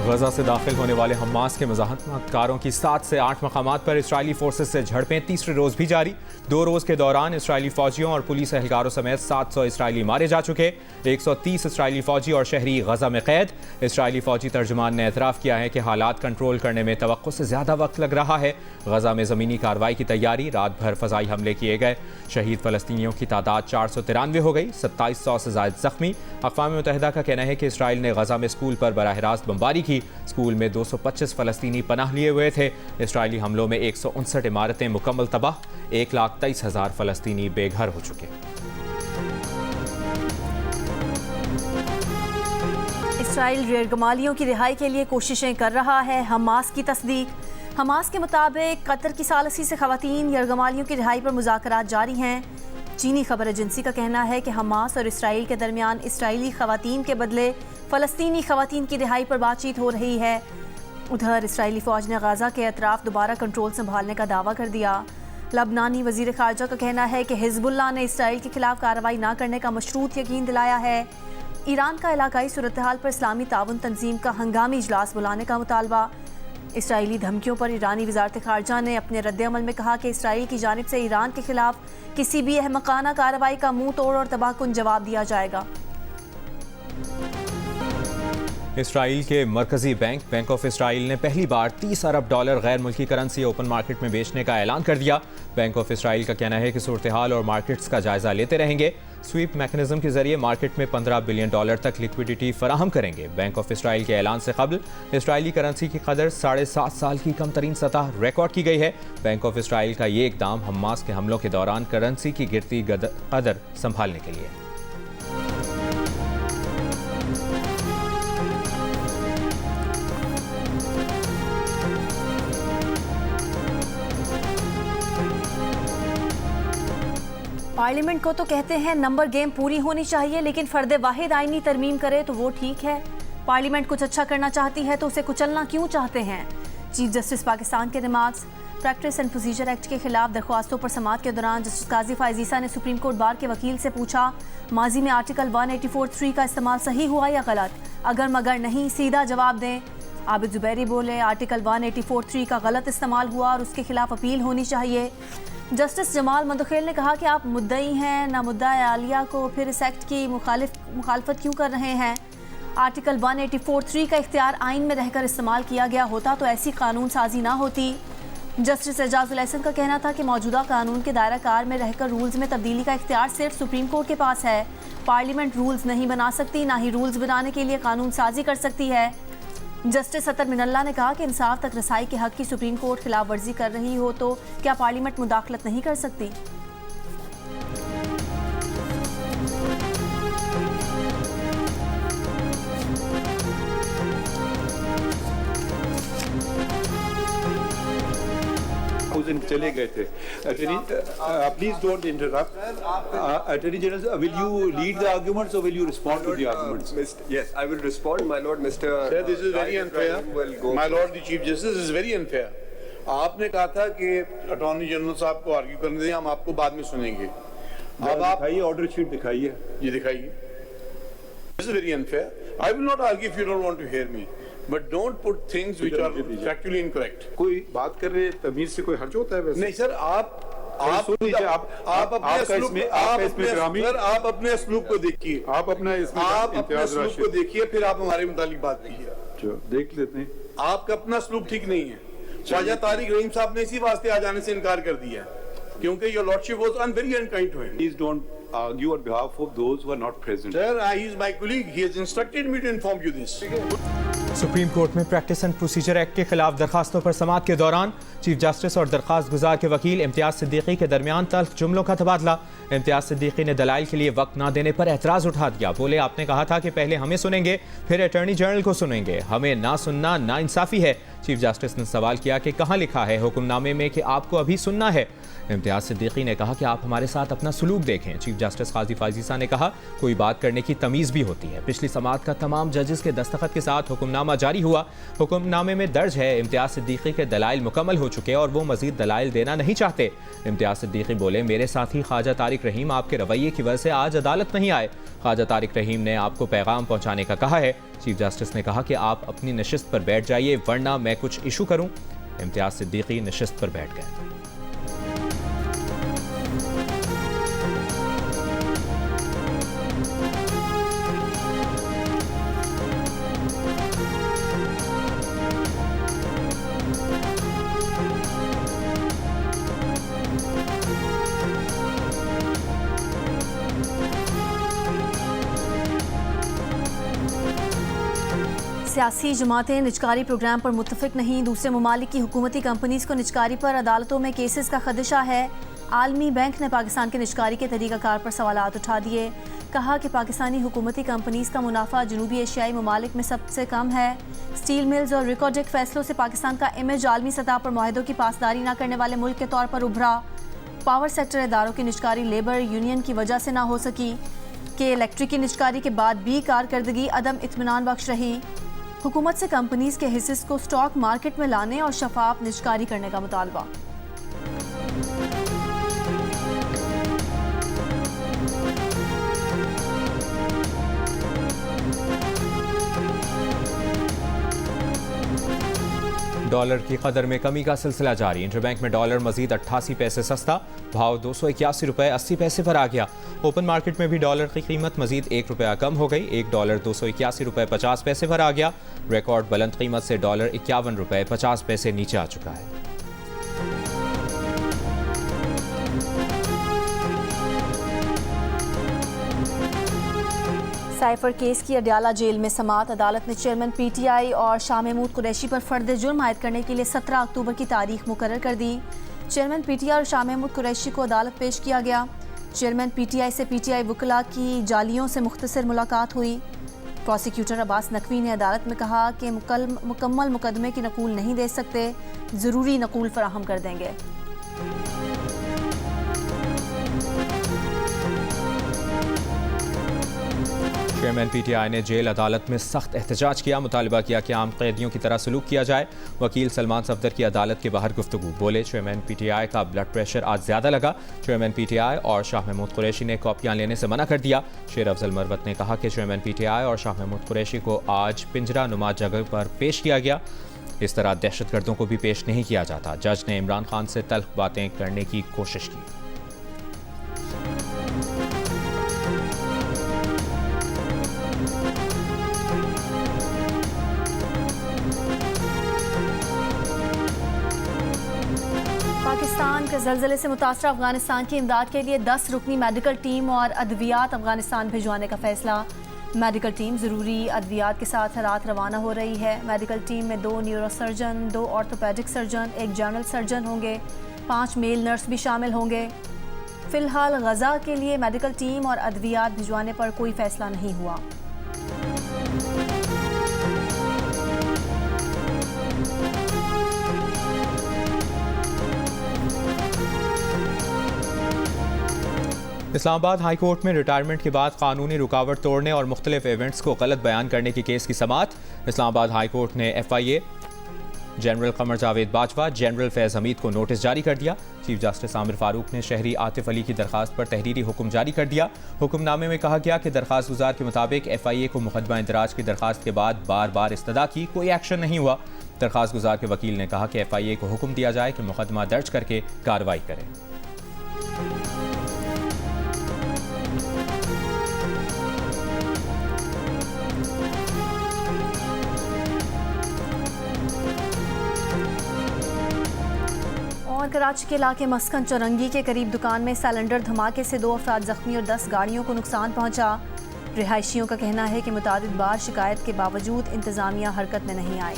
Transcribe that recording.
गजा से दाखिल होने वाले हमास के मुजाहमतकारों की 7 से 8 मकामात पर इसराइली फोर्सेस से झड़पें तीसरे रोज़ भी जारी। 2 रोज़ के दौरान इसराइली फौजियों और पुलिस एहलकारों समेत 700 इसराइली मारे जा चुके। 130 इसराइली फौजी और शहरी गजा में कैद। इसराइली फौजी तर्जुमान ने एतराफ़ किया है कि हालात कंट्रोल करने में तवक्को से ज़्यादा वक्त लग रहा है। गजा में ज़मीनी कार्रवाई की तैयारी, रात भर फ़ज़ाई हमले किए गए। शहीद फ़लस्तीनियों की तादाद 493 हो गई, 2700 से ज़ायद ज़ख्मी। अक़वाम मुत्तहिदा का कहना है कि इसराइल ने गजा में स्कूल पर बराह रास्त बमबारी की। स्कूल में 225 फ़लस्तीनी पनाह लिए हुए थे। इसराइली हमलों में 159 इमारतें मुकम्मल तबाह, 1,23,000 फ़लस्तीनी बेघर हो चुके। इसराइल रेरगमालियों की रिहाई के लिए कोशिशें कर रहा है। हमास की तस्दीक। हमास के मुताबिक कतर की सालसी से ख़वातीन यरगमालियों की रिहाई पर मुज़ाकरात जारी हैं। चीनी खबर एजेंसी का कहना है कि हमास और इसराइल के दरमियान इसराइली ख़वातीन के बदले फ़लस्तीनी ख़वातीन की रिहाई पर बातचीत हो रही है। उधर इसराइली फ़ौज ने गाज़ा के अतराफ़ दोबारा कंट्रोल संभालने का दावा कर दिया। लबनानी वज़ीर ख़ारजा का कहना है कि हिज़्बुल्लाह ने इसराइल के खिलाफ कार्रवाई न करने का मशरूत यकीन दिलाया है। ईरान का इलाकाई सूरत हाल पर इस्लामी ताउन तंजीम का हंगामी इजलास बुलाने का मुतालबा। इसराइली धमकियों पर ईरानी वज़ारत ख़ारजा ने अपने रद्द-ए-अमल में कहा कि इसराइल की जानिब से ईरान के खिलाफ किसी भी अहमकाना कार्रवाई का मुंह तोड़ और तबाहकुन जवाब दिया जाएगा। इसराइल के मरकजी बैंक ऑफ इसराइल ने पहली बार $30 अरब गैर मुल्की करेंसी ओपन मार्केट में बेचने का ऐलान कर दिया। बैंक ऑफ इसराइल का कहना है कि सूरत हाल और मार्केट्स का जायजा लेते रहेंगे। स्वीप मैकेनिज्म के जरिए मार्केट में $15 बिलियन तक लिक्विडिटी फराहम करेंगे। बैंक ऑफ इसराइल के ऐलान से कबल इसराइली करेंसी की कदर 7.5 साल की कम तरीन सतह रिकॉर्ड की गई है। बैंक ऑफ इसराइल का ये इकदाम हमास के हमलों के दौरान करेंसी की गिरती कदर संभालने के लिए। पार्लियामेंट को तो कहते हैं नंबर गेम पूरी होनी चाहिए, लेकिन फर्द वाहिद आईनी तरमीम करे तो वो ठीक है। पार्लियामेंट कुछ अच्छा करना चाहती है तो उसे कुचलना क्यों चाहते हैं? चीफ जस्टिस पाकिस्तान के remarks. Practice and procedure act के खिलाफ दरख्वास्तों पर समाअत के दौरान जस्टिस काजी फायज़ ईसा ने सुप्रीम कोर्ट बार के वकील से पूछा, माजी में आर्टिकल 184(3) का इस्तेमाल सही हुआ या गलत? अगर मगर नहीं, सीधा जवाब दें। आबिद जुबैरी बोले, आर्टिकल 184(3) का गलत इस्तेमाल हुआ और उसके खिलाफ अपील होनी चाहिए। जस्टिस जमाल मंदखेल ने कहा कि आप मुद्दई हैं ना मुद्दा आलिया को फिर इस एक्ट की मुखालफत क्यों कर रहे हैं? आर्टिकल 184(3) का इख्तियार आइन में रहकर इस्तेमाल किया गया होता तो ऐसी कानून साजी ना होती। जस्टिस एजाजुल एहसन का कहना था कि मौजूदा कानून के दायरा कार में रहकर रूल्स में तब्दीली का इख्तियार सिर्फ सुप्रीम कोर्ट के पास है। पार्लियामेंट रूल्स नहीं बना सकती, ना ही रूल्स बनाने के लिए कानून साजी कर सकती है। जस्टिस अतर मिनल्ला ने कहा कि इंसाफ तक रसाई के हक की सुप्रीम कोर्ट खिलाफ वर्जी कर रही हो तो क्या पार्लियामेंट मुदाखलत नहीं कर सकती? चले गए थे। Please don't interrupt. Attorney general, will you lead the arguments और will you respond to the arguments? Yes, I will respond, my lord. Mr. Sir, this is very unfair. My lord, the Chief Justice, this is very unfair. आपने कहा था कि attorney general साहब को argue करने दें, हम आपको बाद में सुनेंगे। अब आप दिखाइए, ऑर्डर शीट दिखाइए। ये दिखाइए। This is very unfair. I will not argue if you don't want to hear me. But don't put things which are factually incorrect. कोई बात कर रहे तमीज से कोई हर्ज होता है वैसे? नहीं सर, आप अपने असलूब को देखिए। आप अपना अपने असलूब को देखिए, फिर आप हमारे मुतालिक बात कीजिए। देख लेते हैं। आपका अपना असलूब ठीक नहीं है। ख्वाजा तारिक रहीम साहब ने इसी वास्ते आ जाने से इनकार कर दिया क्योंकि your lordship was very unkind to him. Please don't argue on behalf of those who are not present. Sir, he is my colleague. He has instructed me to inform you this. Supreme court में practice and procedure act के खिलाफ दरखास्तों पर समाअत के दौरान chief justice और दरखास्त गुजार के वकील इम्तियाज सिद्दीकी के दरमियान तल्ख जुमलों का तबादला। इम्तियाज सिद्दीकी ने दलाइल के लिए वक्त न देने पर एतराज उठा दिया। बोले, आपने कहा था कि पहले हमें सुनेंगे फिर अटॉर्नी जनरल को सुनेंगे, हमें ना सुनना नाइंसाफी है। चीफ जस्टिस ने सवाल किया कि कहाँ लिखा है हुक्मनामे में कि आपको अभी सुनना है? इम्तियाज सिद्दीकी ने कहा कि आप हमारे साथ अपना सलूक देखें। चीफ जस्टिस काजी फायज़ ईसा ने कहा, कोई बात करने की तमीज़ भी होती है। पिछली समाअत का तमाम जजेस के दस्तखत के साथ हुक्मनामा हुक्मनामा जारी हुआ। हुक्मनामे में दर्ज है इम्तियाज सिद्दीकी के दलाइल मुकम्मल हो चुके और वो मजीद दलाइल देना नहीं चाहते। इम्तियाज सिद्दीकी बोले, मेरे साथी ख्वाजा तारिक रहीम आपके रवैये की वजह से आज अदालत नहीं आए। ख्वाजा तारिक रहीम ने आपको पैगाम पहुंचाने का कहा है। चीफ जस्टिस ने कहा कि आप अपनी नशिस्त पर बैठ जाइए वरना मैं कुछ इशू करूं। इम्तियाज सिद्दीकी नशिस्त पर बैठ गए। सियासी जमातें निजकारी प्रोग्राम पर मुत्तफिक नहीं। दूसरे ममालिक की हुकूमती कंपनीज को निजकारी पर अदालतों में केसेस का खदशा है। आलमी बैंक ने पाकिस्तान के निजकारी के तरीक़ाकार पर सवालात उठा दिए। कहा कि पाकिस्तानी हुकूमती कंपनीज का मुनाफा जनूबी एशियाई ममालिक में सबसे कम है। स्टील मिल्स और रिकॉर्डिक फैसलों से पाकिस्तान का इमेज आलमी सतह पर मुआहदों की पासदारी न करने वाले मुल्क के तौर पर उभरा। पावर सेक्टर इदारों की निजकारी लेबर यूनियन की वजह से न हो सकी कि इलेक्ट्रिक की निजकारी के बाद भी कारकर्दगी अदम इत्मीनान बख्श रही। हुकूमत से कंपनीज के हिस्से को स्टॉक मार्केट में लाने और शफाफ निजकारी करने का मुतालबा। डॉलर की कदर में कमी का सिलसिला जारी। इंटरबैंक में डॉलर मजीद 88 पैसे सस्ता, भाव 281 रुपये 80 पैसे पर आ गया। ओपन मार्केट में भी डॉलर की कीमत मजीद $1 कम हो गई। $1 281 रुपये 50 पैसे पर आ गया। रिकॉर्ड बुलंद कीमत से डॉलर 51 रुपये 50 पैसे नीचे आ चुका है। साइफर केस की अडयाला जेल में समाअत। अदालत ने चेयरमैन PTI और शाह महमूद कुरैशी पर फर्द जुर्म आयद करने के लिए 17 अक्टूबर की तारीख मुकर्रर कर दी। चेयरमैन PTI और शाह महमूद कुरैशी को अदालत पेश किया गया। चेयरमैन PTI से PTI वकला की जालियों से मुख्तसर मुलाकात हुई। प्रोसिक्यूटर अब्बास नकवी ने अदालत में कहा कि मुकम्मल मुकदमे की नकूल नहीं दे सकते, ज़रूरी नकूल फराहम कर देंगे। चेयरमैन PTI ने जेल अदालत में सख्त एहतजाज किया। मुतालबा किया कि आम कैदियों की तरह सलूक किया जाए। वकील सलमान सफदर की अदालत के बाहर गुफ्तगू। बोले, चेयरमैन PTI का ब्लड प्रेशर आज ज़्यादा लगा। चेयरमैन PTI और शाह महमूद कुरैशी ने कॉपियाँ लेने से मना कर दिया। शेर अफजल मरवत ने कहा कि चेयरमैन PTI और शाह महमूद कुरैशी को आज पिंजरा नुमा जगह पर पेश किया गया। इस तरह दहशतगर्दों को भी पेश नहीं किया जाता। जज ने इमरान खान से तल्ख बातें करने की कोशिश की। पाकिस्तान के ज़लज़ले से मुतासर अफगानिस्तान की इमदाद के लिए 10 रुकनी मेडिकल टीम और अद्वियात अफगानिस्तान भिजवाने का फैसला। मेडिकल टीम ज़रूरी अद्वियात के साथ हेरात रवाना हो रही है। मेडिकल टीम में 2 neuro surgeon, 2 orthopaedic surgeon, 1 general surgeon होंगे। 5 मेल नर्स भी शामिल होंगे। फ़िलहाल गज़ा के लिए मेडिकल टीम और अद्वियात भिजवाने पर कोई फैसला नहीं हुआ। इस्लामाबाद हाई कोर्ट में रिटायरमेंट के बाद कानूनी रुकावट तोड़ने और मुख्तलिफ इवेंट्स को गलत बयान करने के केस की समाअत। इस्लामाबाद हाई कोर्ट ने FIA general Qamar Javed Bajwa, general फैज़ हमीद को नोटिस जारी कर दिया। चीफ जस्टिस आमिर फारूक ने शहरी आतिफ अली की दरखास्त पर तहरीरी हुक्म जारी कर दिया। हुक्मनामे में कहा गया कि दरखास्त गुजार के मुताबिक FIA को मुकदमा इंदराज की दरखास्त के बाद बार बार इस्तदा की, कोई एक्शन नहीं हुआ। दरखास्त गुजार के वकील ने कहा कि FIA को हुक्म दिया जाए कि मुकदमा दर्ज करके कार्रवाई करें। और कराची के इलाके मस्कन चौरंगी के करीब दुकान में सिलेंडर धमाके से 2 अफराद जख्मी और 10 गाड़ियों को नुकसान पहुंचा। रिहायशियों का कहना है कि मुतादिद बार शिकायत के बावजूद इंतजामिया हरकत में नहीं आई।